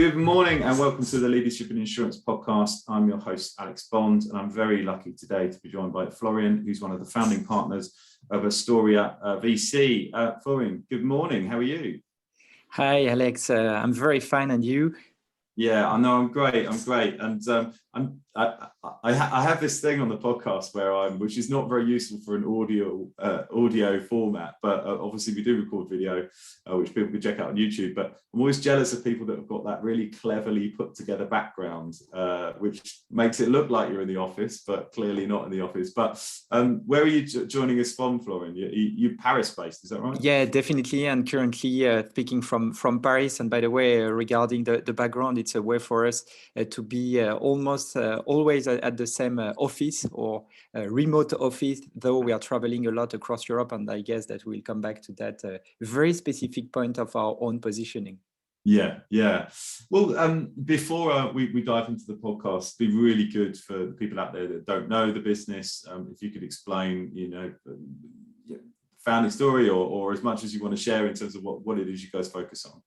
Good morning and welcome to the Leadership and Insurance podcast. I'm your host, Alex Bond, and I'm very lucky today to be joined by Florian, who's one of the founding partners of Astorya VC. Florian, good morning. How are you? Hi, Alex. I'm very fine. And you? Yeah, I know. I'm great. And I have this thing on the podcast which is not very useful for an audio format, but obviously we do record video, which people can check out on YouTube. But I'm always jealous of people that have got that really cleverly put together background, which makes it look like you're in the office, but clearly not in the office. But where are you joining us from, Florian? You're Paris based, is that right? Yeah, definitely. And currently speaking from Paris. And by the way, regarding the background, it's a way for us to be almost always at the same office or remote office, though we are traveling a lot across Europe. And I guess that we'll come back to that very specific point of our own positioning. Yeah. Well, before we dive into the podcast, it'd be really good for the people out there that don't know the business. If you could explain, founding story or as much as you want to share in terms of what it is you guys focus on.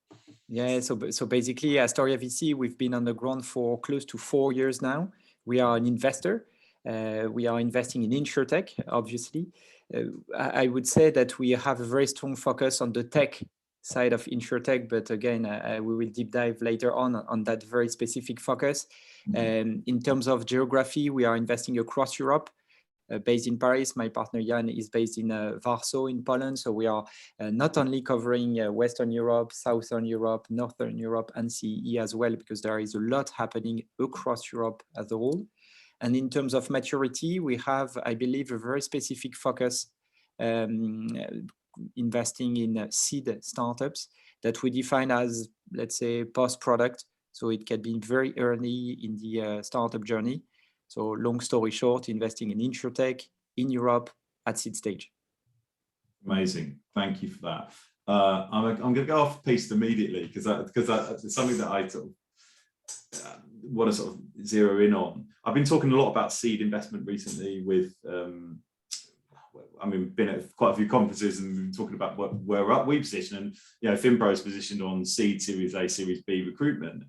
Yeah, so basically, Astorya VC, we've been on the ground for close to 4 years now. We are an investor. We are investing in Insurtech, obviously. I would say that we have a very strong focus on the tech side of Insurtech, but again, we will deep dive later on that very specific focus. In terms of geography, we are investing across Europe. Based in Paris. My partner Jan is based in Warsaw in Poland. So we are not only covering Western Europe, Southern Europe, Northern Europe, and CEE as well, because there is a lot happening across Europe as a whole. And in terms of maturity, we have, I believe, a very specific focus investing in seed startups that we define as, let's say, post-product. So it can be very early in the startup journey. So long story short, investing in Insurtech in Europe at seed stage. Amazing. Thank you for that. I'm going to go off piste immediately because it's something that I sort of want to sort of zero in on. I've been talking a lot about seed investment recently with, been at quite a few conferences and been talking about where we position, and FinPro is positioned on seed, Series A, Series B recruitment.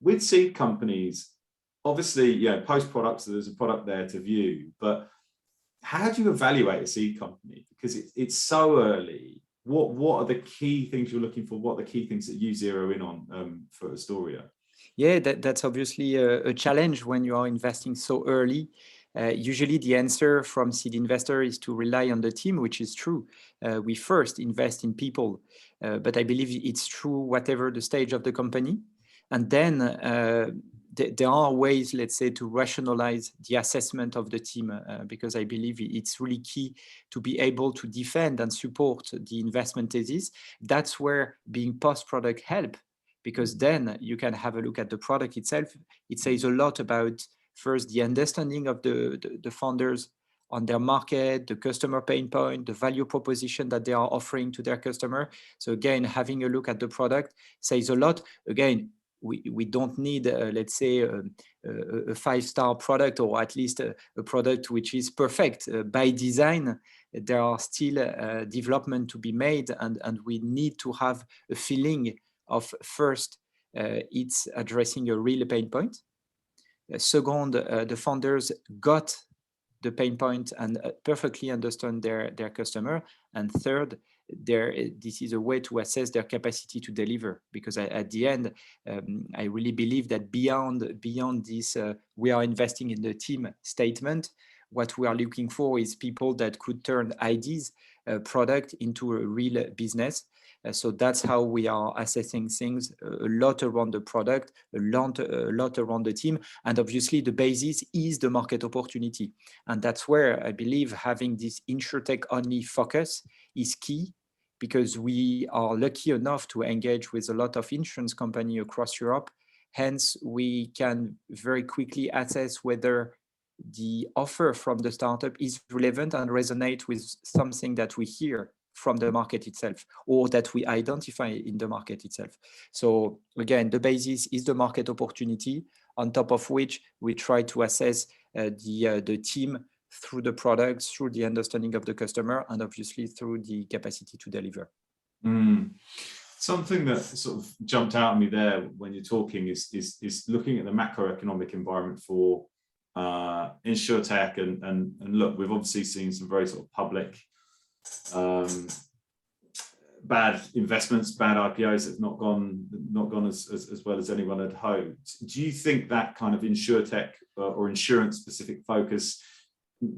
With seed companies, obviously, post-product, so there's a product there to view, but how do you evaluate a seed company? Because it's so early. What are the key things you're looking for? What are the key things that you zero in on for Astoria? Yeah, that's obviously a challenge when you are investing so early. Usually the answer from seed investor is to rely on the team, which is true. We first invest in people, but I believe it's true whatever the stage of the company. And then there are ways, let's say, to rationalize the assessment of the team, because I believe it's really key to be able to defend and support the investment thesis. That's where being post-product help, because then you can have a look at the product itself. It says a lot about, first, the understanding of the founders on their market, the customer pain point, the value proposition that they are offering to their customer. So again, having a look at the product says a lot. Again, we don't need, let's say, a 5-star product, or at least a product which is perfect. By design, there are still development to be made, and we need to have a feeling of, first, it's addressing a real pain point. Second, the founders got the pain point and perfectly understand their customer. And third, this is a way to assess their capacity to deliver, because at the end, I really believe that beyond this, we are investing in the team statement. What we are looking for is people that could turn ideas, product into a real business. So that's how we are assessing things, a lot around the product, a lot around the team. And obviously the basis is the market opportunity. And that's where I believe having this Insurtech only focus is key, because we are lucky enough to engage with a lot of insurance companies across Europe. Hence, we can very quickly assess whether the offer from the startup is relevant and resonate with something that we hear from the market itself, or that we identify in the market itself. So again, the basis is the market opportunity, on top of which we try to assess the team through the products, through the understanding of the customer, and obviously through the capacity to deliver. Something that sort of jumped out at me there when you're talking is looking at the macroeconomic environment for insurtech and look, we've obviously seen some very sort of public bad investments, bad IPOs that have not gone as well as anyone had hoped. Do you think that kind of insurtech or insurance specific focus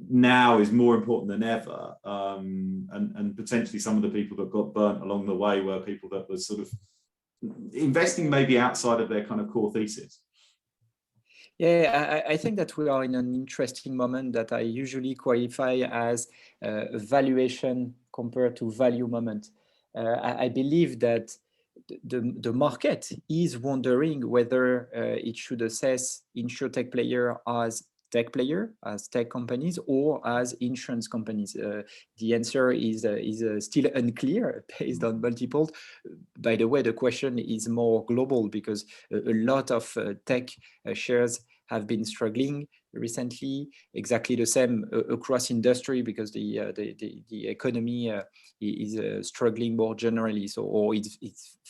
now is more important than ever, and potentially some of the people that got burnt along the way were people that were sort of investing maybe outside of their kind of core thesis? Yeah, I think that we are in an interesting moment that I usually qualify as a valuation compared to value moment. I believe that the market is wondering whether it should assess insurtech player as tech player, as tech companies, or as insurance companies. The answer is still unclear based on multiples. By the way, the question is more global because a lot of tech shares have been struggling recently. Exactly the same across industry because the economy is struggling more generally. So, or it's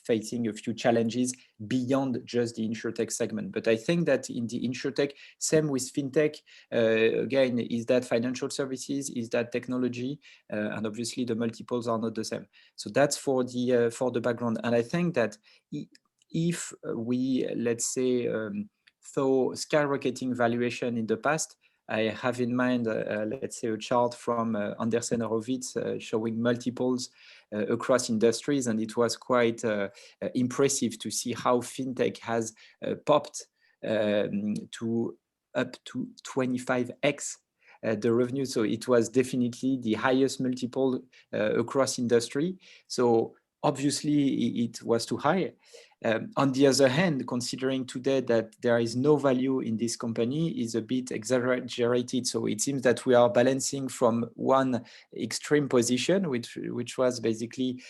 facing a few challenges beyond just the insurtech segment. But I think that in the insurtech, same with fintech, again, is that financial services, is that technology, and obviously the multiples are not the same. So that's for the background. And I think that if we, let's say, saw skyrocketing valuation in the past, I have in mind, let's say, a chart from Andersen Horowitz showing multiples across industries, and it was quite impressive to see how fintech has popped to up to 25x the revenue. So it was definitely the highest multiple across industry. So obviously it was too high. On the other hand, considering today that there is no value in this company is a bit exaggerated. So it seems that we are balancing from one extreme position, which was basically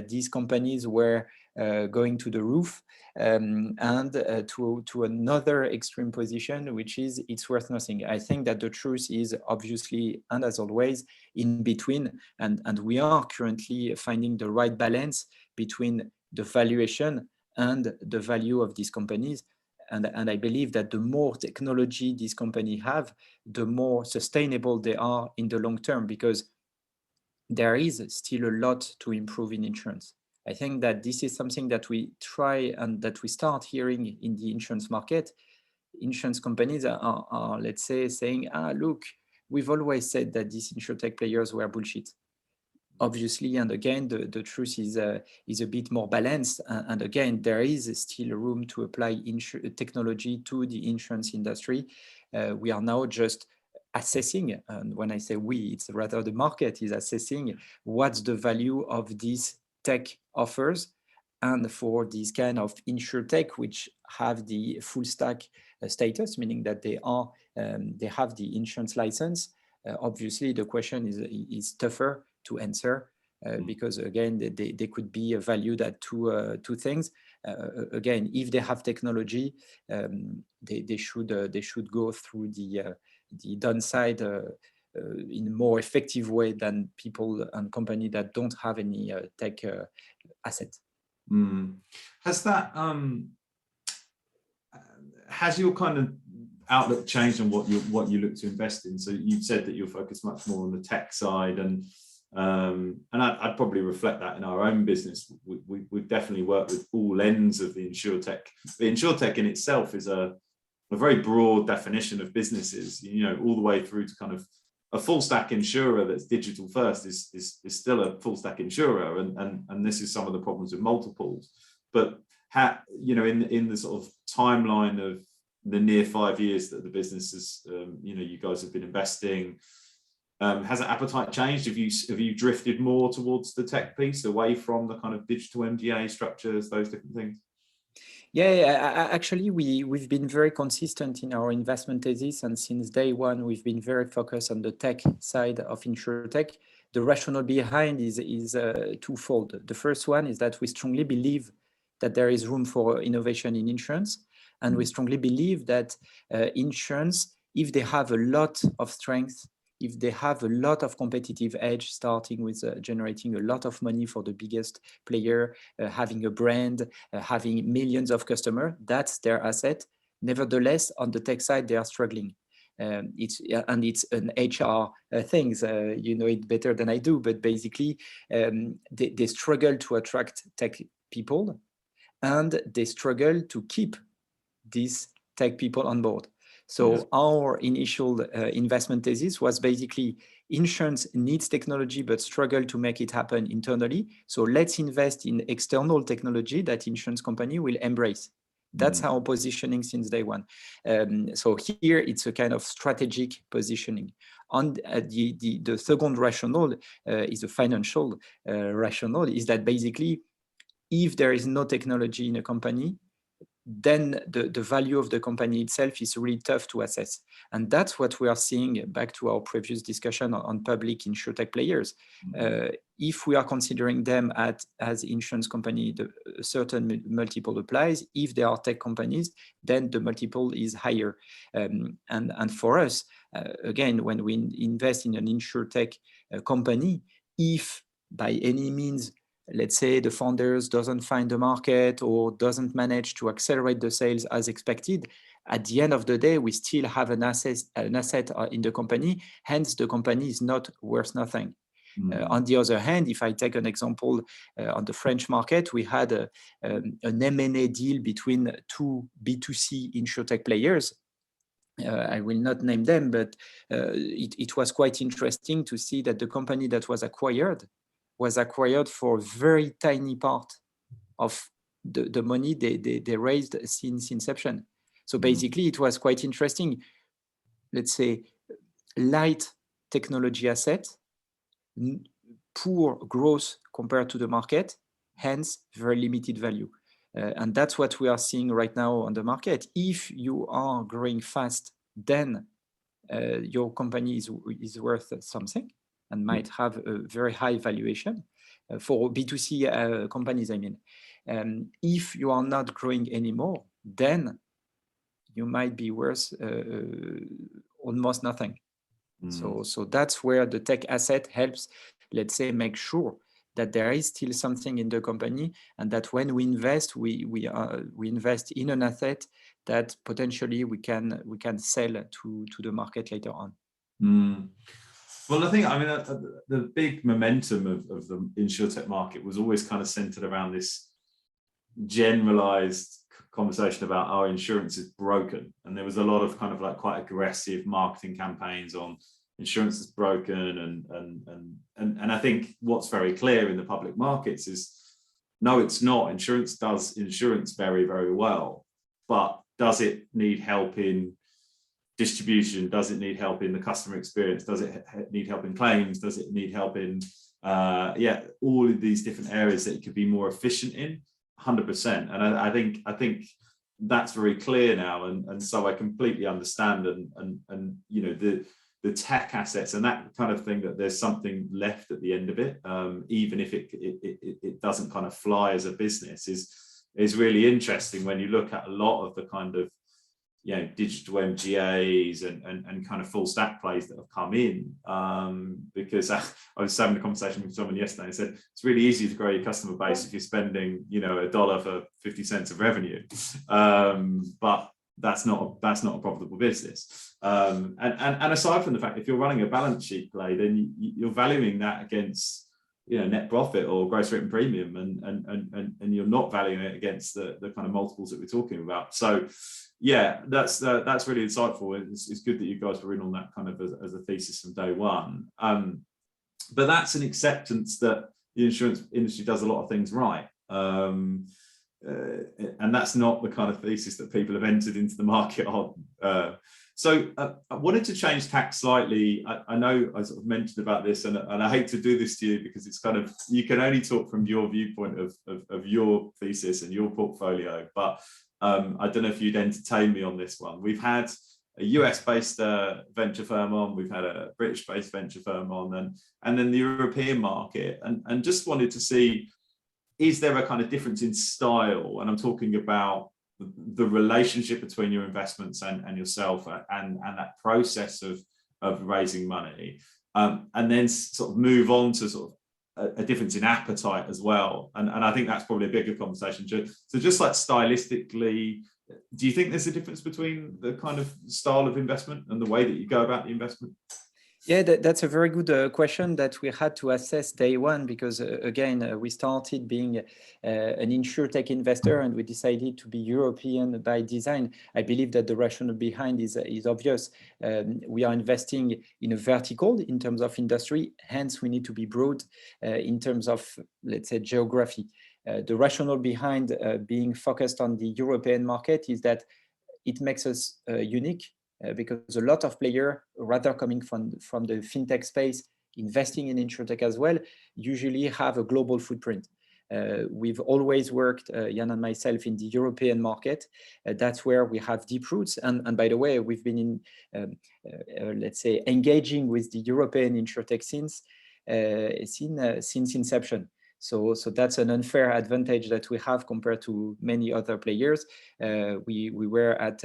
these companies were going to the roof, and to another extreme position, which is it's worth nothing. I think that the truth is obviously, and as always, in between, and we are currently finding the right balance between the valuation and the value of these companies. And I believe that the more technology these companies have, the more sustainable they are in the long term, because there is still a lot to improve in insurance. I think that this is something that we try and that we start hearing in the insurance market. Insurance companies are let's say, saying, look, we've always said that these insurtech players were bullshit. Obviously, and again, the truth is a bit more balanced. And again, there is still room to apply technology to the insurance industry. We are now just assessing, and when I say we, it's rather the market is assessing what's the value of these tech offers. And for these kind of insurtech, which have the full stack status, meaning that they have the insurance license, obviously the question is tougher to answer because again they could be valued at two things. Again, if they have technology, they should go through the downside in a more effective way than people and companies that don't have any tech asset. Has your kind of outlook changed on what you look to invest in? So you've said that you're focused much more on the tech side, and I'd probably reflect that in our own business. We've definitely worked with all ends of the insurtech. The insurtech in itself is a very broad definition of businesses, all the way through to kind of a full stack insurer that's digital first is still a full stack insurer, and this is some of the problems with multiples. But in the sort of timeline of the near 5 years that the business is, you guys have been investing, has that appetite changed? Have you drifted more towards the tech piece, away from the kind of digital MGA structures, those different things? Yeah, actually, we've been very consistent in our investment thesis, and since day one, we've been very focused on the tech side of insurtech. The rationale behind is twofold. The first one is that we strongly believe that there is room for innovation in insurance, and we strongly believe that insurance, if they have a lot of strength if they have a lot of competitive edge, starting with generating a lot of money for the biggest player, having a brand, having millions of customers, that's their asset. Nevertheless, on the tech side, they are struggling. It's an HR things. You know it better than I do, but basically, they struggle to attract tech people, and they struggle to keep these tech people on board. So our initial investment thesis was basically insurance needs technology, but struggle to make it happen internally. So let's invest in external technology that insurance company will embrace. That's our positioning since day one. So here it's a kind of strategic positioning. On the second rationale is a financial rationale, is that basically if there is no technology in a company, then the value of the company itself is really tough to assess. And that's what we are seeing back to our previous discussion on public insurtech players. If we are considering them as insurance company, a certain multiple applies. If they are tech companies, then the multiple is higher. And for us, again, when we invest in an insurtech company, if by any means, let's say the founders doesn't find the market or doesn't manage to accelerate the sales as expected, at the end of the day, we still have an asset in the company. Hence, the company is not worth nothing. On the other hand, if I take an example on the French market, we had an M&A deal between two B2C insurtech players. I will not name them, but it was quite interesting to see that the company that was acquired for a very tiny part of the money they raised since inception. So basically, it was quite interesting. Let's say light technology asset, poor growth compared to the market, hence very limited value. And that's what we are seeing right now on the market. If you are growing fast, then your company is worth something and might have a very high valuation for B2C companies, I mean. If you are not growing anymore, then you might be worth almost nothing. So that's where the tech asset helps, let's say, make sure that there is still something in the company, and that when we invest, we invest in an asset that potentially we can sell to the market later on. Well, I mean, the big momentum of the insurtech market was always kind of centered around this generalized conversation about our insurance is broken. And there was a lot of kind of like quite aggressive marketing campaigns on insurance is broken. And I think what's very clear in the public markets is, no, it's not. Insurance does insurance very, very well. But does it need help in distribution? Does it need help in the customer experience? Does it need help in claims? Does it need help in all of these different areas that it could be more efficient in? 100%. And I think that's very clear now, and so I completely understand and you know the tech assets and that kind of thing, that there's something left at the end of it, even if it doesn't kind of fly as a business, is really interesting when you look at a lot of the kind of, you know, digital MGAs and kind of full stack plays that have come in, because I was having a conversation with someone yesterday and said it's really easy to grow your customer base if you're spending, you know, $1 for 50 cents of revenue, but that's not a profitable business. And aside from the fact, if you're running a balance sheet play, then you're valuing that against, you know, net profit or gross written premium, and you're not valuing it against the kind of multiples that we're talking about. So yeah, that's really insightful. It's good that you guys were in on that kind of as a thesis from day one. But that's an acceptance that the insurance industry does a lot of things right. And that's not the kind of thesis that people have entered into the market on. So I wanted to change tack slightly. I know I sort of mentioned about this, and I hate to do this to you because it's kind of, you can only talk from your viewpoint of your thesis and your portfolio, but I don't know if you'd entertain me on this one. We've had a US-based venture firm on, we've had a British-based venture firm on, and then the European market, and just wanted to see, is there a kind of difference in style? And I'm talking about the relationship between your investments and yourself, and that process of of raising money, and then sort of move on to sort of a difference in appetite as well. And I think that's probably a bigger conversation. So just like stylistically, do you think there's a difference between the kind of style of investment and the way that you go about the investment? Yeah, that's a very good question that we had to assess day one, because again, we started being an insurtech investor and we decided to be European by design. I believe that the rationale behind is obvious. We are investing in a vertical in terms of industry, hence we need to be broad in terms of, let's say, geography. The rationale behind being focused on the European market is that it makes us unique. Because a lot of players, rather coming from the fintech space, investing in insurtech as well, usually have a global footprint. We've always worked, Jan and myself, in the European market. That's where we have deep roots. And by the way, we've been let's say, engaging with the European insurtech since inception. So that's an unfair advantage that we have compared to many other players. We were at,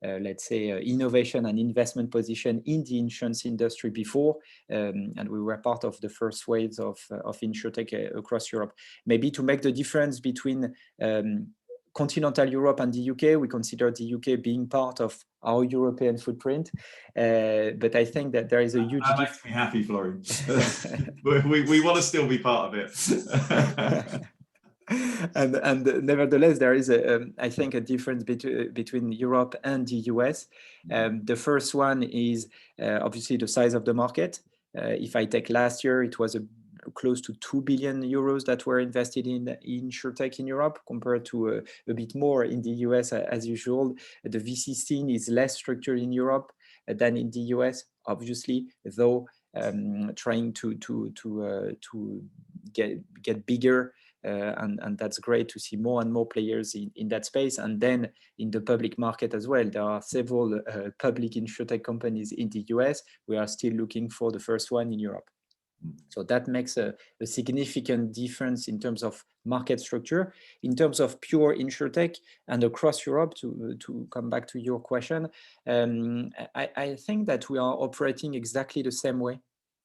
let's say, innovation and investment position in the insurance industry before, and we were part of the first waves of insurtech across Europe. Maybe to make the difference between continental Europe and the UK, we consider the UK being part of our European footprint, but I think that there is a huge. That makes me happy, Florian. we want to still be part of it. and nevertheless, there is I think a difference between Europe and the US. The first one is obviously the size of the market. If I take last year, it was close to 2 billion euros that were invested in insurtech in Europe, compared to a bit more in the US. As usual, the VC scene is less structured in Europe than in the US, obviously, though trying to get bigger. And that's great to see more and more players in that space. And then in the public market as well, there are several public insurtech companies in the US. We are still looking for the first one in Europe. So that makes a significant difference in terms of market structure. In terms of pure insurtech and across Europe, to come back to your question, I think that we are operating exactly the same way.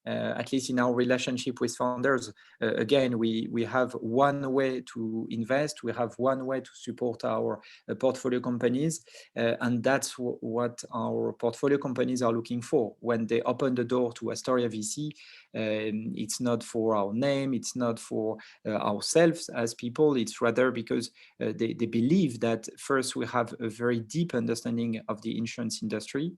At least in our relationship with founders. Again, we have one way to invest, we have one way to support our portfolio companies, and that's what our portfolio companies are looking for. When they open the door to Astorya VC, it's not for our name, it's not for ourselves as people, it's rather because they believe that first we have a very deep understanding of the insurance industry,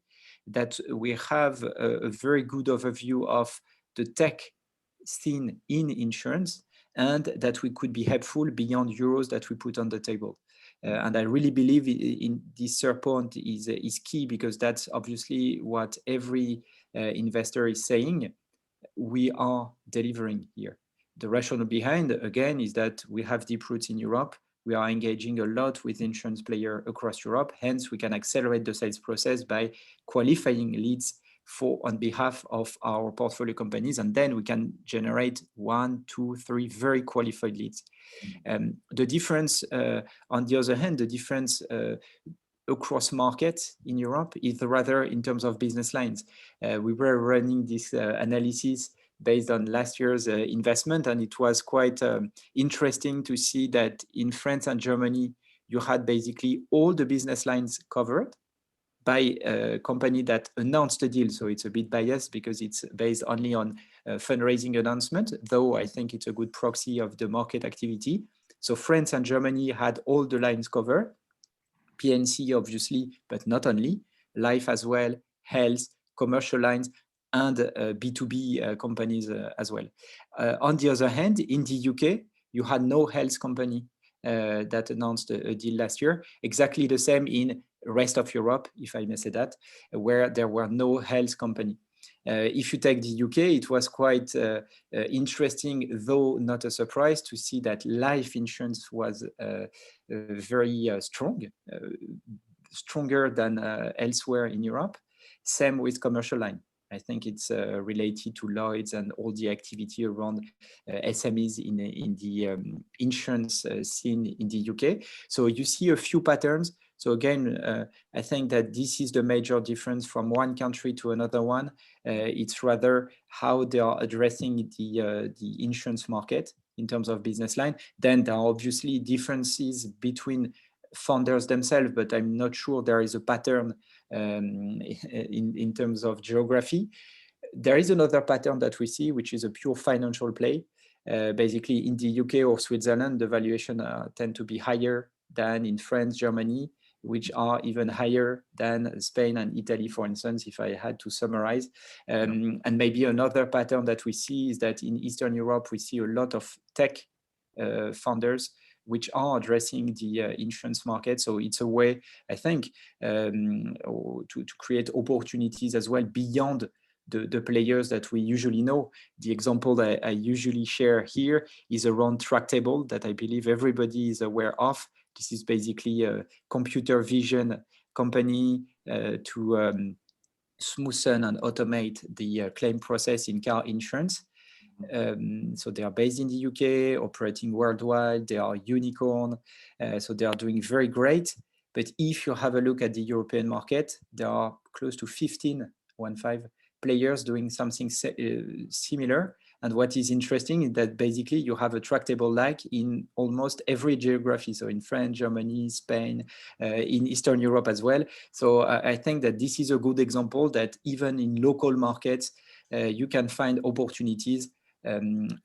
that we have a very good overview of the tech scene in insurance, and that we could be helpful beyond euros that we put on the table. And I really believe in this third point is key, because that's obviously what every investor is saying. We are delivering here. The rationale behind, again, is that we have deep roots in Europe. We are engaging a lot with insurance players across Europe. Hence, we can accelerate the sales process by qualifying leads on behalf of our portfolio companies, and then we can generate 1, 2, 3 very qualified leads. The difference, on the other hand, the difference across markets in Europe is rather in terms of business lines. We were running this analysis based on last year's investment, and it was quite interesting to see that in France and Germany, you had basically all the business lines covered by a company that announced the deal. So it's a bit biased because it's based only on fundraising announcement, though I think it's a good proxy of the market activity. So France and Germany had all the lines covered, P&C obviously, but not only, life as well, health, commercial lines, and B2B companies as well. On the other hand, in the UK, you had no health company that announced a deal last year. Exactly the same in rest of Europe, if I may say that, where there were no health company. If you take the UK, it was quite interesting, though not a surprise, to see that life insurance was very strong, stronger than elsewhere in Europe. Same with commercial line. I think it's related to Lloyd's and all the activity around SMEs in the insurance scene in the UK. So you see a few patterns. So again, I think that this is the major difference from one country to another one. It's rather how they are addressing the insurance market in terms of business line. Then there are obviously differences between founders themselves, but I'm not sure there is a pattern in terms of geography. There is another pattern that we see, which is a pure financial play. Basically, in the UK or Switzerland, the valuation tend to be higher than in France, Germany, which are even higher than Spain and Italy, for instance, if I had to summarize. And maybe another pattern that we see is that in Eastern Europe, we see a lot of tech founders which are addressing the insurance market. So it's a way, I think, to create opportunities as well beyond the players that we usually know. The example that I usually share here is around Tractable that I believe everybody is aware of. This is basically a computer vision company to smoothen and automate the claim process in car insurance. So they are based in the UK, operating worldwide. They are unicorn, so they are doing very great. But if you have a look at the European market, there are close to 15 players doing something similar. And what is interesting is that basically you have a Tractable like in almost every geography. So in France, Germany, Spain, in Eastern Europe as well. So I think that this is a good example that even in local markets, you can find opportunities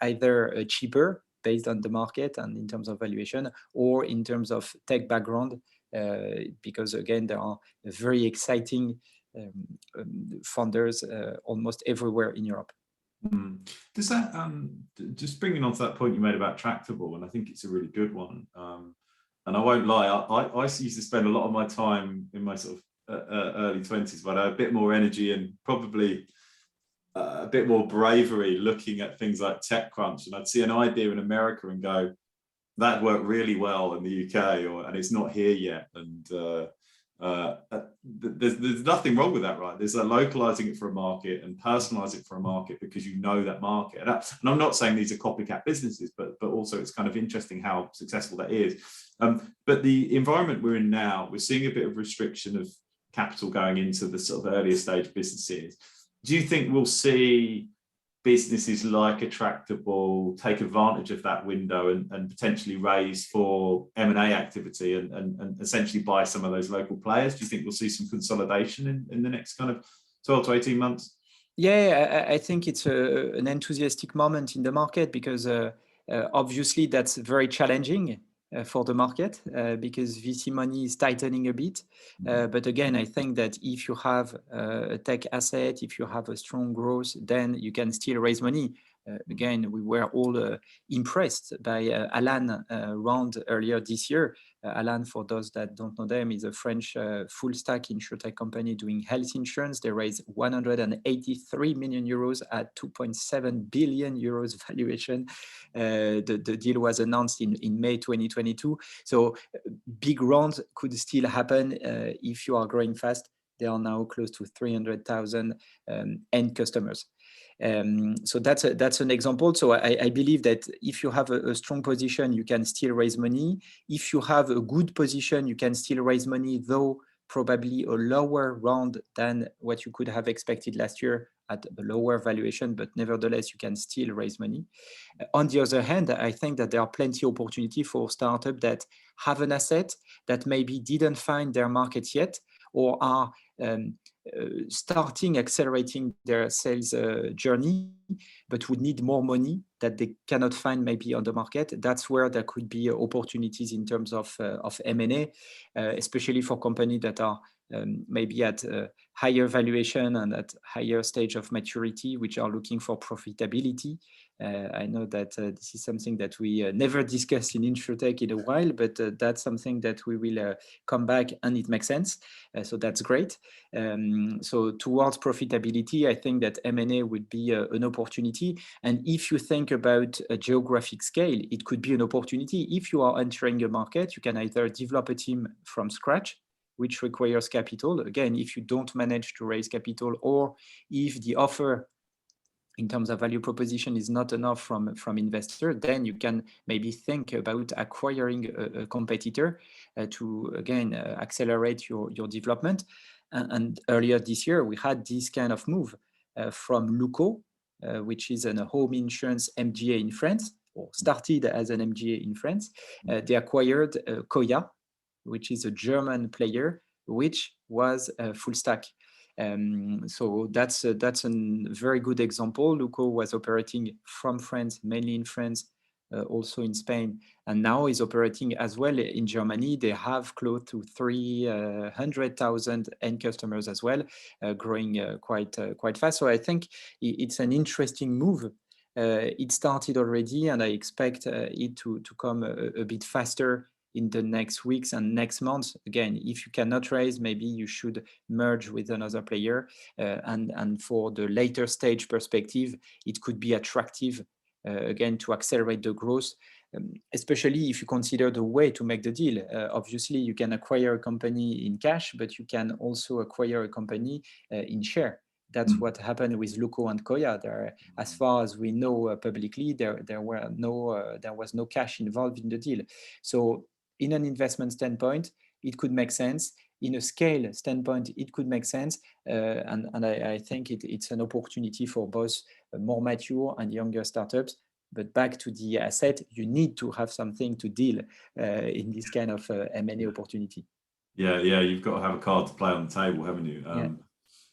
either cheaper based on the market and in terms of valuation, or in terms of tech background, because again, there are very exciting founders almost everywhere in Europe. Does that, just bringing on to that point you made about Tractable, and I think it's a really good one, and I won't lie, I used to spend a lot of my time in my sort of early 20s, but I had a bit more energy and probably a bit more bravery looking at things like TechCrunch, and I'd see an idea in America and go, that worked really well in the UK, and it's not here yet. And there's nothing wrong with that, right? There's localizing it for a market and personalizing it for a market because you know that market. And I'm not saying these are copycat businesses, but also it's kind of interesting how successful that is. But the environment we're in now, we're seeing a bit of restriction of capital going into the sort of earlier stage businesses. Do you think we'll see businesses like Tractable take advantage of that window and potentially raise for M&A activity and essentially buy some of those local players? Do you think we'll see some consolidation in the next kind of 12 to 18 months? Yeah, I think it's an enthusiastic moment in the market because obviously that's very challenging for the market because VC money is tightening a bit. But again, I think that if you have a tech asset, if you have a strong growth, then you can still raise money. Again, we were all impressed by Alan round earlier this year. Alan, for those that don't know them, is a French full stack insurtech company doing health insurance. They raised 183 million euros at 2.7 billion euros valuation. The deal was announced in May 2022. So big rounds could still happen if you are growing fast. They are now close to 300,000 end customers. So that's an example. So I believe that if you have a strong position, you can still raise money. If you have a good position, you can still raise money, though probably a lower round than what you could have expected last year at a lower valuation, but nevertheless, you can still raise money. On the other hand, I think that there are plenty of opportunity for startups that have an asset that maybe didn't find their market yet, or are accelerating their sales journey, but would need more money that they cannot find maybe on the market. That's where there could be opportunities in terms of M&A, especially for companies that are maybe at higher valuation and at higher stage of maturity, which are looking for profitability. I know that this is something that we never discussed in InsurTech in a while, but that's something that we will come back and it makes sense. So that's great. So towards profitability, I think that M&A would be an opportunity. And if you think about a geographic scale, it could be an opportunity. If you are entering a market, you can either develop a team from scratch, which requires capital. Again, if you don't manage to raise capital, or if the offer in terms of value proposition is not enough from investor, then you can maybe think about acquiring a competitor to again accelerate your development. And earlier this year, we had this kind of move from Luco, which is a home insurance MGA in France, or started as an MGA in France. They acquired Koya, which is a German player, which was full stack. So that's a very good example. Luco was operating from France, mainly in France, also in Spain, and now is operating as well in Germany. They have close to 300,000 end customers as well, growing quite fast. So I think it's an interesting move. It started already, and I expect it to come a bit faster in the next weeks and next months. Again, if you cannot raise, maybe you should merge with another player. And for the later stage perspective, it could be attractive, again, to accelerate the growth, especially if you consider the way to make the deal. Obviously, you can acquire a company in cash, but you can also acquire a company in share. That's what happened with Luco and Koya. There, as far as we know publicly, there was no cash involved in the deal. So in an investment standpoint, it could make sense. In a scale standpoint, it could make sense. And I think it's an opportunity for both more mature and younger startups. But back to the asset, you need to have something to deal in this kind of M&A opportunity. Yeah, you've got to have a card to play on the table, haven't you?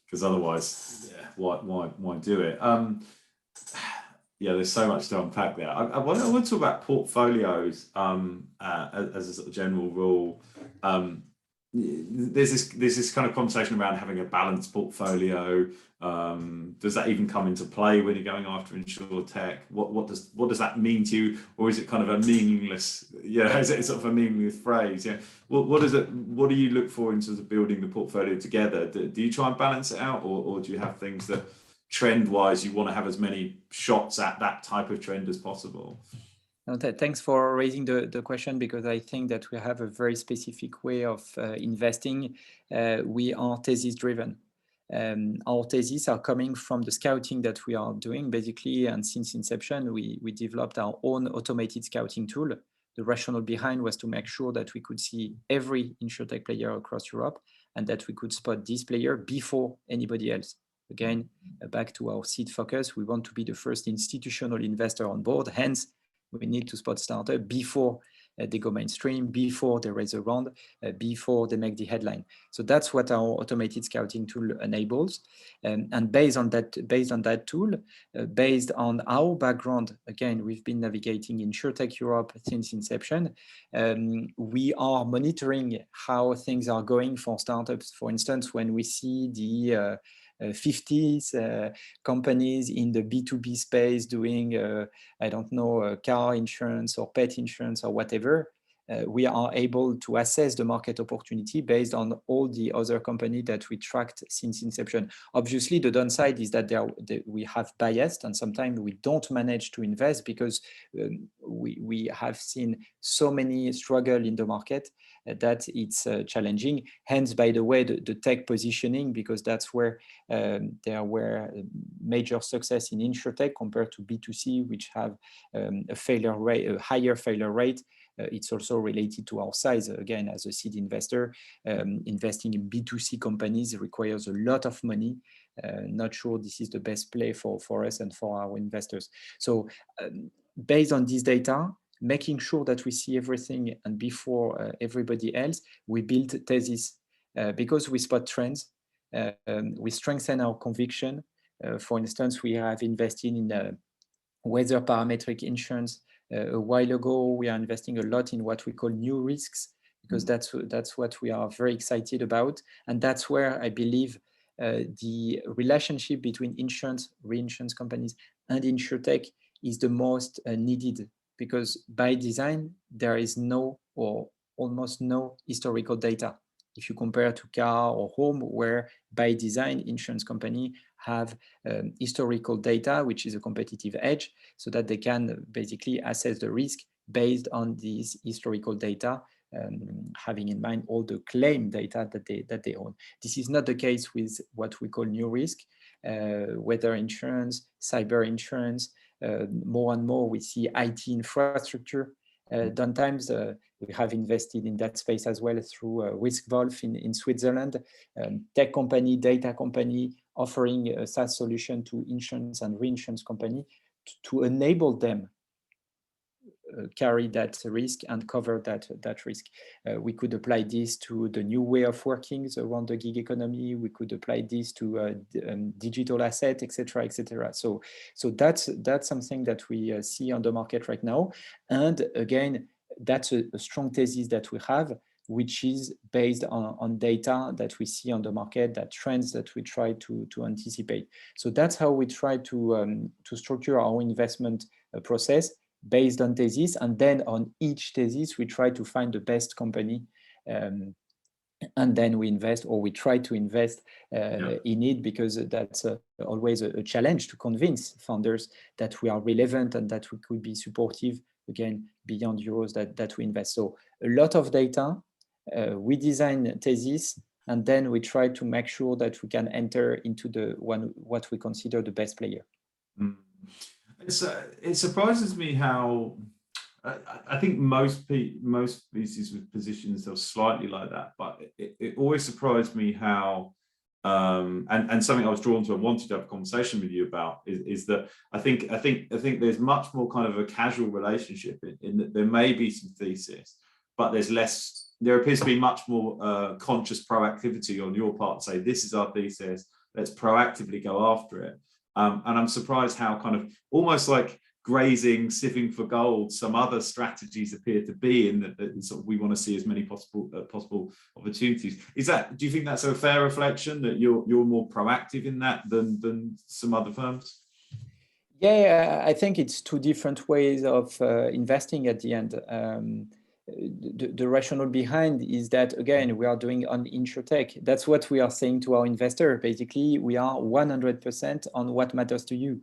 Because otherwise, why do it? Yeah, there's so much to unpack there. I want to talk about portfolios as a sort of general rule. There's this kind of conversation around having a balanced portfolio. Does that even come into play when you're going after InsurTech? What does that mean to you, or is it kind of a meaningless? Yeah, is it sort of a meaningless phrase? Yeah. What is it? What do you look for in terms of building the portfolio together? Do you try and balance it out, or do you have things that trend-wise you want to have as many shots at that type of trend as possible? No, thanks for raising the question, because I think that we have a very specific way of investing. We are thesis driven. Our theses are coming from the scouting that we are doing basically, and since inception we developed our own automated scouting tool. The rationale behind was to make sure that we could see every InsurTech player across Europe, and that we could spot this player before anybody else. Again, back to our seed focus, we want to be the first institutional investor on board. Hence, we need to spot startup before they go mainstream, before they raise a round, before they make the headline. So that's what our automated scouting tool enables. And based on that tool, based on our background, again, we've been navigating InsurTech Europe since inception. We are monitoring how things are going for startups. For instance, when we see the 50s companies in the B2B space doing, I don't know, car insurance or pet insurance or whatever, we are able to assess the market opportunity based on all the other companies that we tracked since inception. Obviously, the downside is that we have biased, and sometimes we don't manage to invest because we have seen so many struggles in the market that it's challenging. Hence, by the way, the tech positioning, because that's where there were major success in InsurTech compared to B2C, which have a higher failure rate. It's also related to our size. Again, as a seed investor, investing in B2C companies requires a lot of money. Not sure this is the best play for us and for our investors. So based on this data, making sure that we see everything and before everybody else, we build thesis because we spot trends. We strengthen our conviction. For instance, we have invested in weather parametric insurance. A while ago, we are investing a lot in what we call new risks, because that's what we are very excited about. And that's where I believe the relationship between insurance, reinsurance companies, and InsurTech is the most needed, because by design, there is no or almost no historical data. If you compare to car or home, where by design, insurance company have historical data, which is a competitive edge, so that they can basically assess the risk based on these historical data, having in mind all the claim data that they own. This is not the case with what we call new risk. weather insurance, cyber insurance. More and more we see IT infrastructure. Sometimes we have invested in that space as well through RiskVolf in Switzerland, tech company, data company, offering a SaaS solution to insurance and reinsurance company to enable them carry that risk and cover that risk. We could apply this to the new way of working around the gig economy. We could apply this to digital asset, etc., etc. So that's something that we see on the market right now. And again, that's a strong thesis that we have, which is based on data that we see on the market, that trends that we try to anticipate. So that's how we try to structure our investment process, based on thesis, and then on each thesis we try to find the best company, and then we invest, or we try to invest in it, because that's always a challenge to convince founders that we are relevant and that we could be supportive, again, beyond euros that we invest. So a lot of data, we design thesis, and then we try to make sure that we can enter into what we consider the best player. It surprises me how I think most VCs would position themselves slightly like that, but it always surprised me how and something I was drawn to and wanted to have a conversation with you about is that I think there's much more kind of a casual relationship in that there may be some thesis, but there appears to be much more conscious proactivity on your part to say, this is our thesis, let's proactively go after it. And I'm surprised how kind of almost like grazing, sieving for gold, some other strategies appear to be in that sort of we want to see as many possible opportunities. Do you think that's a fair reflection, that you're more proactive in that than some other firms? Yeah, I think it's two different ways of investing at the end. The rationale behind is that, again, we are doing on InsurTech. That's what we are saying to our investor. Basically, we are 100% on what matters to you,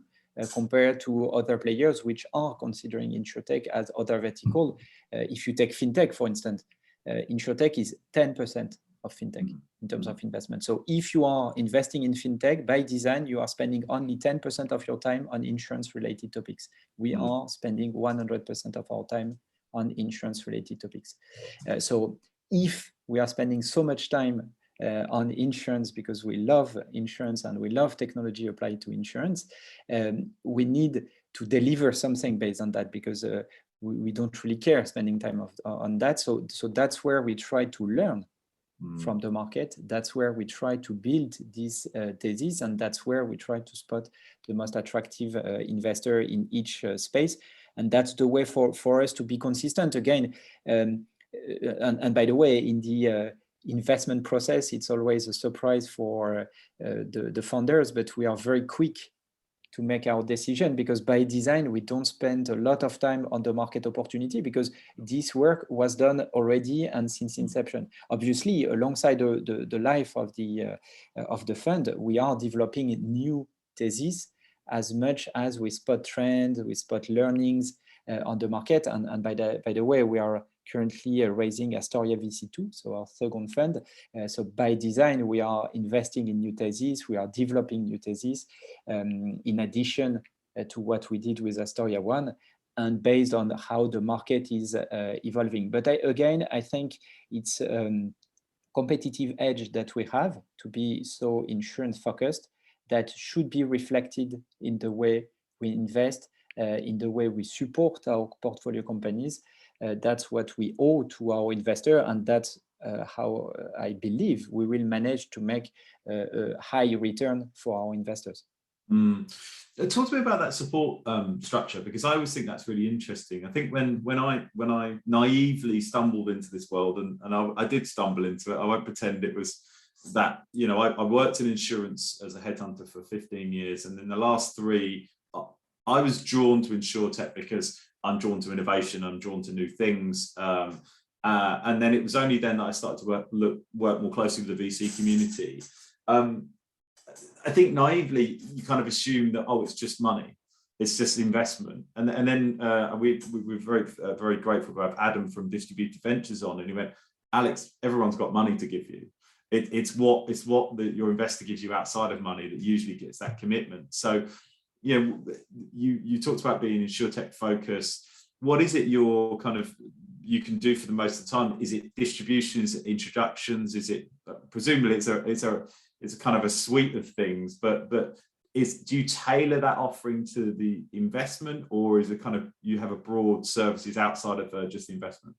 compared to other players which are considering InsurTech as other vertical. If you take FinTech, for instance, InsurTech is 10% of FinTech in terms of investment. So if you are investing in FinTech, by design, you are spending only 10% of your time on insurance-related topics. We are spending 100% of our time on insurance-related topics. So if we are spending so much time on insurance because we love insurance and we love technology applied to insurance, we need to deliver something based on that, because we don't really care spending time on that. So that's where we try to learn from the market. That's where we try to build this thesis, and that's where we try to spot the most attractive investor in each space. And that's the way for us to be consistent again. And by the way, in the investment process, it's always a surprise for the founders, but we are very quick to make our decision, because by design, we don't spend a lot of time on the market opportunity, because this work was done already and since inception. Obviously, alongside the life of the fund, we are developing new theses as much as we spot trends, we spot learnings on the market. And by the way, we are currently raising Astorya VC 2, so our second fund. So by design, we are investing in new theses, we are developing new theses, in addition to what we did with Astorya 1, and based on how the market is evolving. But I think it's competitive edge that we have to be so insurance focused, that should be reflected in the way we invest, in the way we support our portfolio companies. That's what we owe to our investor, and that's how I believe we will manage to make a high return for our investors. Talk to me about that support structure, because I always think that's really interesting. I think when I naively stumbled into this world, and I did stumble into it, I won't pretend it was that, I worked in insurance as a headhunter for 15 years, and in the last 3, I was drawn to InsurTech because I'm drawn to innovation, I'm drawn to new things, and then it was only then that I started to work more closely with the VC community. I think naively you kind of assume that, it's just money, it's just investment, and then we're very grateful to have Adam from Distributed Ventures on, and he went, Alex, everyone's got money to give you. it's what your investor gives you outside of money that usually gets that commitment. So, you talked about being insurtech focused. What is it you can do for the most of the time? Is it distributions, introductions? Is it presumably it's a kind of a suite of things, but do you tailor that offering to the investment, or is it kind of you have a broad services outside of just the investment?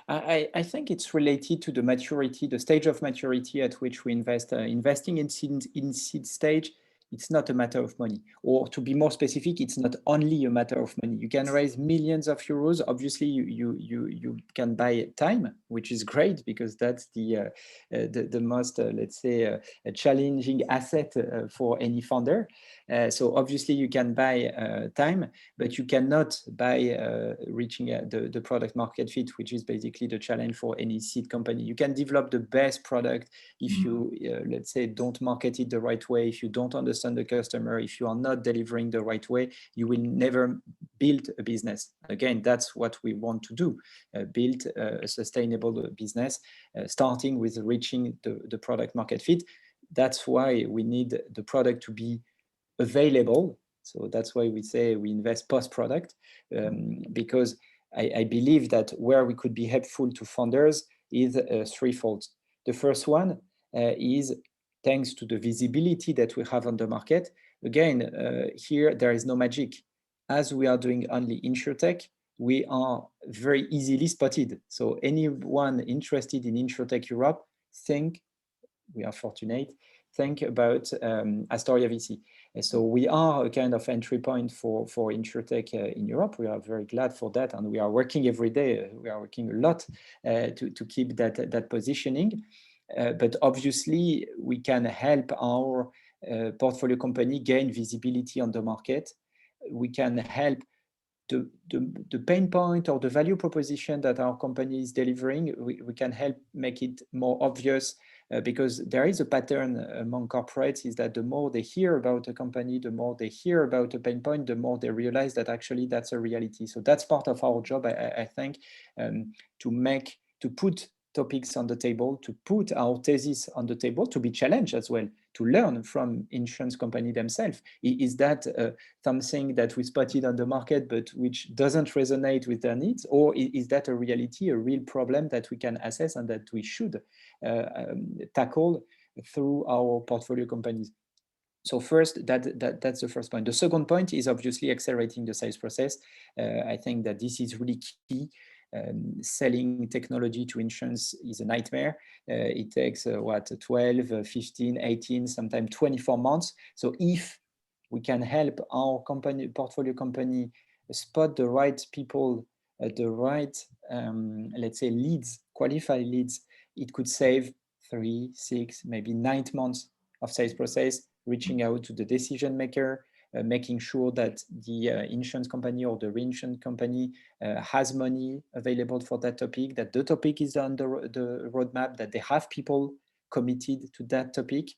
I think it's related to the maturity, the stage of maturity at which we invest. Investing in seed stage, it's not a matter of money. Or to be more specific, it's not only a matter of money. You can raise millions of euros. Obviously, you can buy time, which is great because that's the most, let's say, challenging asset for any founder. So obviously, you can buy time, but you cannot buy reaching the product market fit, which is basically the challenge for any seed company. You can develop the best product if you, let's say, don't market it the right way, if you don't understand the customer, if you are not delivering the right way, you will never build a business. Again, that's what we want to do, build a sustainable business, starting with reaching the product market fit. That's why we need the product to be available. So that's why we say we invest post-product, because I believe that where we could be helpful to founders is threefold. The first one is thanks to the visibility that we have on the market. Again, here there is no magic. As we are doing only insurtech, we are very easily spotted. So anyone interested in Insurtech Europe, we are fortunate, think about Astorya VC. So we are a kind of entry point for Insurtech in Europe. We are very glad for that, and we are working every day. We are working a lot to keep that positioning. But obviously, we can help our portfolio company gain visibility on the market. We can help the pain point or the value proposition that our company is delivering. We can help make it more obvious, because there is a pattern among corporates, is that the more they hear about a company, the more they hear about a pain point, the more they realize that actually that's a reality. So that's part of our job, I think, to put topics on the table, to put our thesis on the table, to be challenged as well, to learn from insurance company themselves. Is that something that we spotted on the market, but which doesn't resonate with their needs? Or is that a reality, a real problem that we can assess and that we should tackle through our portfolio companies? So first, that's the first point. The second point is obviously accelerating the sales process. I think that this is really key. Selling technology to insurance is a nightmare. It takes 12, 15, 18, sometimes 24 months. So if we can help our portfolio company spot the right people, the right, let's say, leads, qualified leads, it could save 3, 6, maybe 9 months of sales process, reaching out to the decision maker, making sure that the insurance company or the reinsurance company has money available for that topic, that the topic is on the roadmap, that they have people committed to that topic,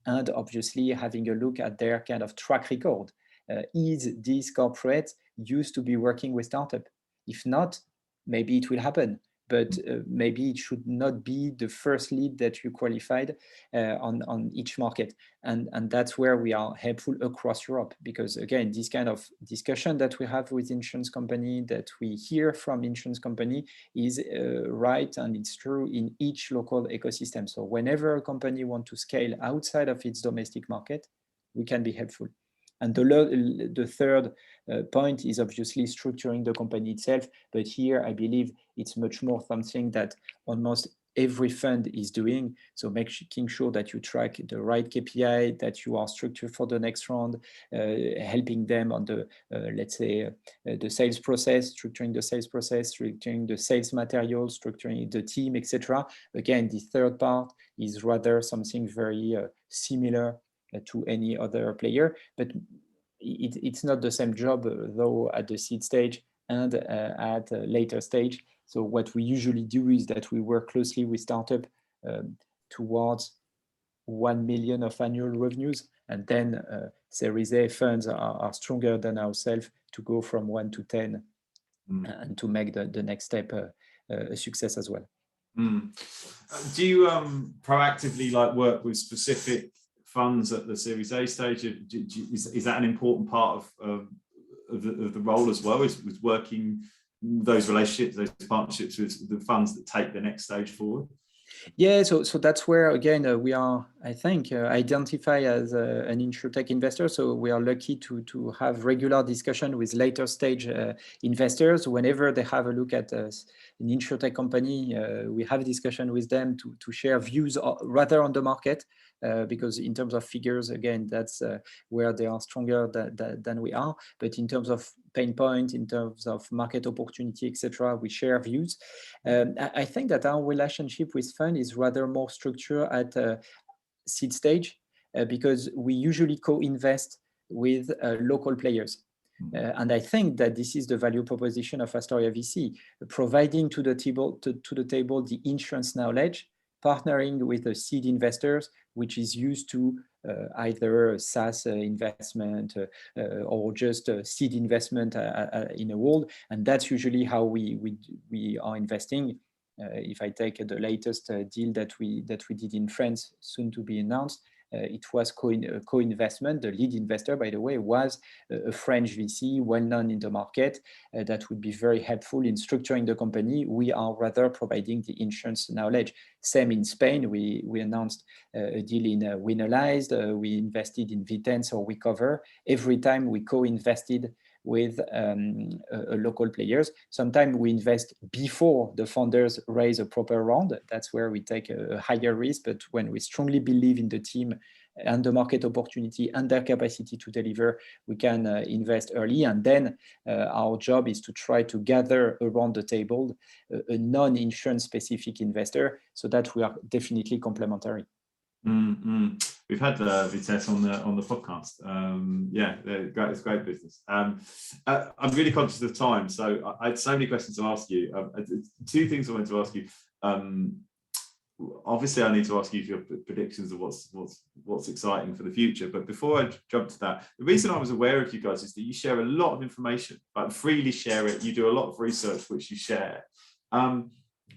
and obviously having a look at their kind of track record. Is this corporate used to be working with startup? If not, maybe it will happen. But maybe it should not be the first lead that you qualified on each market. And that's where we are helpful across Europe, because again, this kind of discussion that we have with insurance company, that we hear from insurance company, is right, and it's true in each local ecosystem. So whenever a company wants to scale outside of its domestic market, we can be helpful. And the third point is obviously structuring the company itself. But here, I believe it's much more something that almost every fund is doing. So making sure that you track the right KPI, that you are structured for the next round, helping them on the, let's say, the sales process, structuring the sales process, structuring the sales material, structuring the team, etc. Again, the third part is rather something very similar to any other player, but it's not the same job, though, at the seed stage and at a later stage. So what we usually do is that we work closely with startup towards 1 million of annual revenues, and then Series A funds are stronger than ourselves to go from 1 to 10 and to make the next step a success as well. Do you proactively like work with specific funds at the Series A stage? Is that an important part of the role as well? Is working those relationships, those partnerships with the funds that take the next stage forward? Yeah, so that's where again we are, I think, identified as an insurtech investor. So we are lucky to have regular discussion with later stage investors. Whenever they have a look at an insurtech company, we have a discussion with them to share views rather on the market, because in terms of figures, again, that's where they are stronger than we are. But in terms of pain point, in terms of market opportunity, etc., we share views. I think that our relationship with fund is rather more structured at seed stage, because we usually co-invest with local players. And I think that this is the value proposition of Astorya VC, providing to the table the insurance knowledge, partnering with the seed investors, which is used to either SaaS investment or just seed investment in a world. And that's usually how we are investing. If I take the latest deal that we did in France, soon to be announced, it was co-investment. The lead investor, by the way, was a French VC, well-known in the market, that would be very helpful in structuring the company. We are rather providing the insurance knowledge. Same in Spain, we announced a deal in Winalized, we invested in Vitens or WeCover. Every time we co-invested with local players. Sometimes we invest before the founders raise a proper round. That's where we take a higher risk. But when we strongly believe in the team and the market opportunity and their capacity to deliver, we can invest early. And then our job is to try to gather around the table a non-insurance specific investor, so that we are definitely complementary. We've had Vitesse on the podcast. Yeah, it's great business. I'm really conscious of time, so I had so many questions to ask you. Two things I wanted to ask you. Obviously, I need to ask you for your predictions of what's exciting for the future. But before I jump to that, the reason I was aware of you guys is that you share a lot of information, like freely share it. You do a lot of research which you share.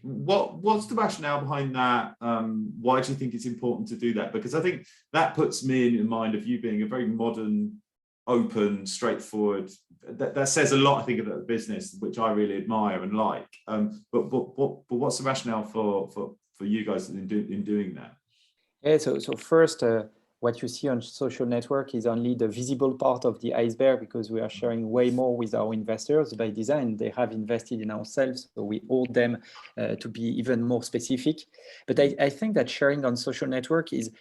What's the rationale behind that? Why do you think it's important to do that? Because I think that puts me in mind of you being a very modern, open, straightforward. That says a lot, I think, about the business, which I really admire and like. But what's the rationale for you guys in doing that? Yeah. So first, what you see on social network is only the visible part of the iceberg, because we are sharing way more with our investors by design. They have invested in ourselves, so we owe them to be even more specific. But I think that sharing on social network is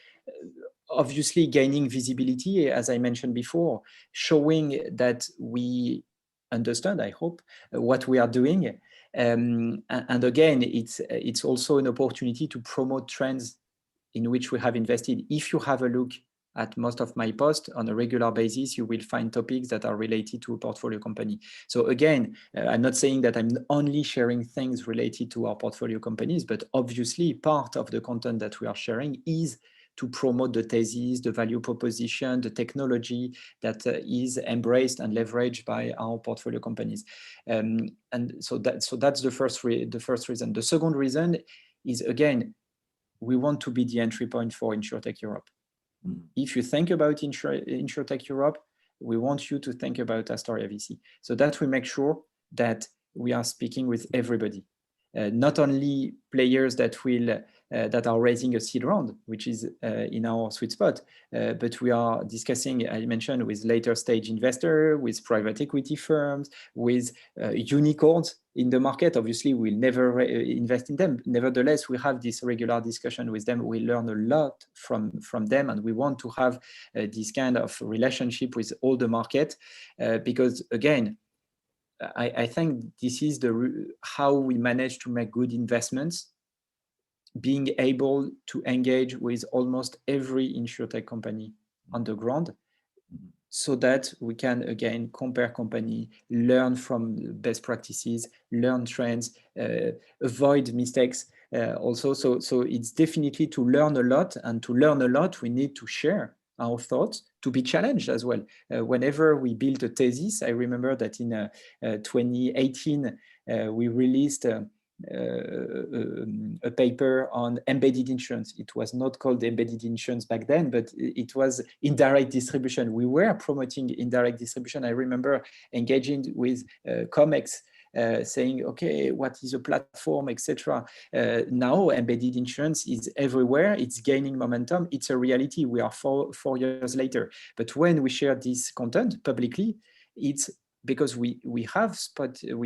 obviously gaining visibility, as I mentioned before, showing that we understand, I hope, what we are doing. And again, it's also an opportunity to promote trends in which we have invested. If you have a look at most of my posts on a regular basis, you will find topics that are related to a portfolio company. So again, I'm not saying that I'm only sharing things related to our portfolio companies, but obviously part of the content that we are sharing is to promote the thesis, the value proposition, the technology that is embraced and leveraged by our portfolio companies. And so that's the first reason. The second reason is, again, we want to be the entry point for InsurTech Europe. If you think about InsurTech Europe, we want you to think about Astorya VC, so that we make sure that we are speaking with everybody, not only players that are raising a seed round, which is in our sweet spot, but we are discussing, I mentioned, with later stage investor, with private equity firms, with unicorns in the market. Obviously, we'll never invest in them. Nevertheless, we have this regular discussion with them. We learn a lot from them, and we want to have this kind of relationship with all the market, because again, I think this is how we manage to make good investments, being able to engage with almost every insurtech company on the ground, so that we can, again, compare company, learn from best practices, learn trends, avoid mistakes also. So it's definitely to learn a lot, and to learn a lot, we need to share our thoughts, to be challenged as well. Whenever we build a thesis, I remember that in 2018, we released a paper on embedded insurance. It was not called embedded insurance back then, but it was indirect distribution. We were promoting indirect distribution. I remember engaging with COMEX, saying, okay, what is a platform, etc. Now embedded insurance is everywhere. It's gaining momentum. It's a reality. We are four years later. But when we share this content publicly, it's because we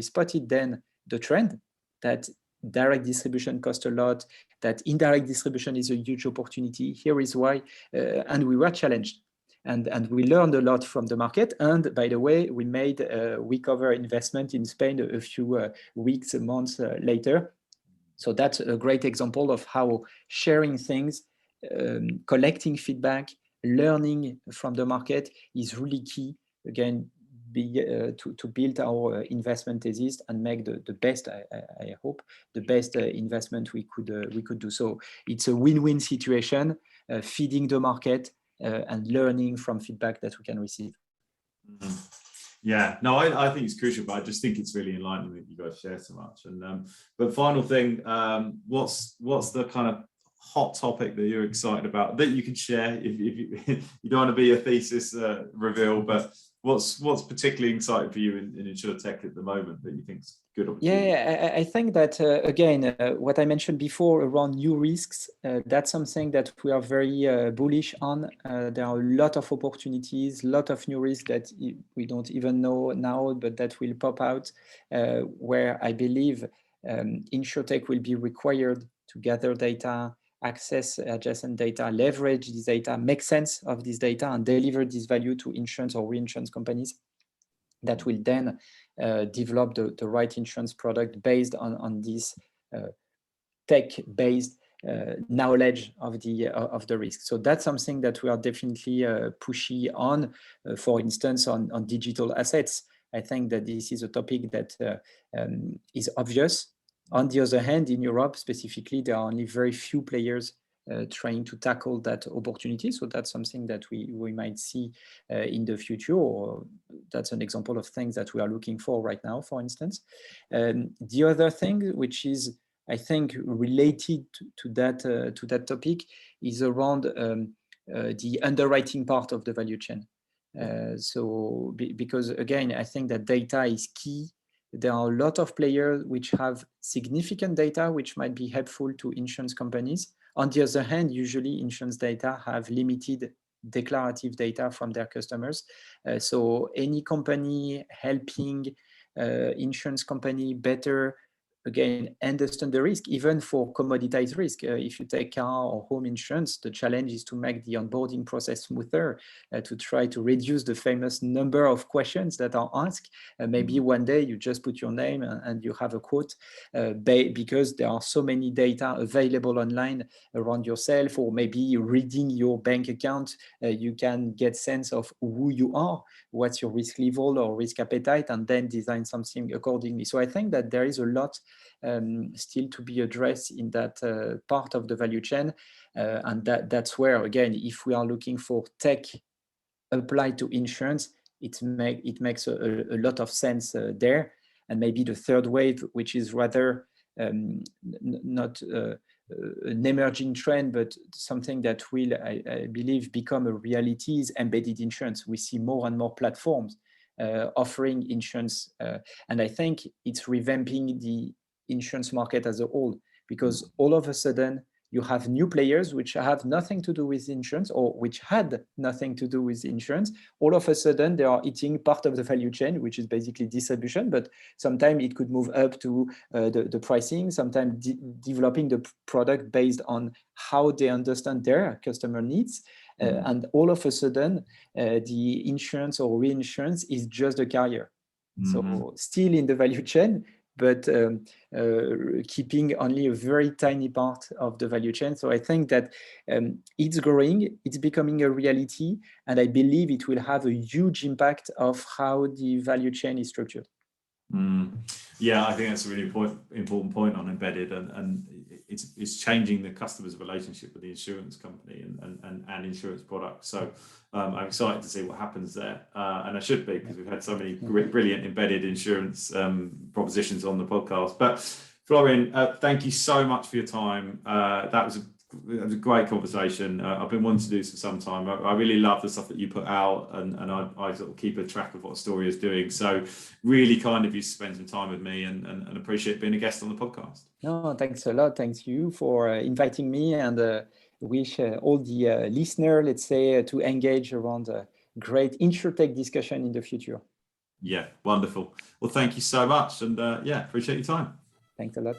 spotted then the trend that direct distribution costs a lot, that indirect distribution is a huge opportunity. Here is why, and we were challenged. And we learned a lot from the market. And by the way, we made a WeCover investment in Spain a few weeks, months later. So that's a great example of how sharing things, collecting feedback, learning from the market is really key. Again, to build our investment thesis and make the best, I hope, the best investment we could do. So it's a win-win situation, feeding the market, and learning from feedback that we can receive. Mm-hmm. Yeah, no, I think it's crucial, but I just think it's really in line with you guys share so much. And but final thing, what's the kind of hot topic that you're excited about that you can share? If you don't want to be a thesis reveal, but what's particularly exciting for you in InsurTech at the moment that you think's good opportunity? Yeah, I think that again, what I mentioned before around new risks, that's something that we are very bullish on. There are a lot of opportunities, a lot of new risks that we don't even know now, but that will pop out, where I believe InsurTech will be required to gather data, access adjacent data, leverage this data, make sense of this data, and deliver this value to insurance or reinsurance companies that will then develop the right insurance product based on this tech-based knowledge of the risk. So that's something that we are definitely pushy on. For instance, on digital assets, I think that this is a topic that is obvious. On the other hand, in Europe specifically, there are only very few players trying to tackle that opportunity. So that's something that we might see in the future, or that's an example of things that we are looking for right now, for instance. The other thing, which is, I think, related to that topic, is around the underwriting part of the value chain. Because again, I think that data is key. There are a lot of players which have significant data which might be helpful to insurance companies. On the other hand, usually insurance data have limited declarative data from their customers. So any company helping insurance company better, again, understand the risk, even for commoditized risk. If you take car or home insurance, the challenge is to make the onboarding process smoother, to try to reduce the famous number of questions that are asked. Maybe one day you just put your name and you have a quote, because there are so many data available online around yourself, or maybe reading your bank account, you can get sense of who you are, what's your risk level or risk appetite, and then design something accordingly. So I think that there is a lot still to be addressed in that part of the value chain. And that's where, again, if we are looking for tech applied to insurance, it makes a lot of sense there. And maybe the third wave, which is rather not an emerging trend, but something that will, I believe, become a reality, is embedded insurance. We see more and more platforms offering insurance. And I think it's revamping the insurance market as a whole, because all of a sudden you have new players which have nothing to do with insurance, or which had nothing to do with insurance. All of a sudden they are eating part of the value chain, which is basically distribution, but sometimes it could move up to the pricing, sometimes developing the product based on how they understand their customer needs. And all of a sudden, the insurance or reinsurance is just a carrier. So still in the value chain, but keeping only a very tiny part of the value chain. So I think that it's growing, it's becoming a reality, and I believe it will have a huge impact of how the value chain is structured. Yeah, I think that's a really important point on embedded, and it's changing the customer's relationship with the insurance company and insurance products. So I'm excited to see what happens there, and I should be, because we've had so many brilliant embedded insurance propositions on the podcast. But Florian, thank you so much for your time. That was a great conversation. I've been wanting to do this for some time. I really love the stuff that you put out, and I sort of keep a track of what Astoria is doing. So really kind of you to spend some time with me, and appreciate being a guest on the podcast. No, thanks a lot. Thanks you for inviting me, and wish all the listener, let's say, to engage around a great InsurTech discussion in the future. Yeah, wonderful. Well, thank you so much, and yeah, appreciate your time. Thanks a lot.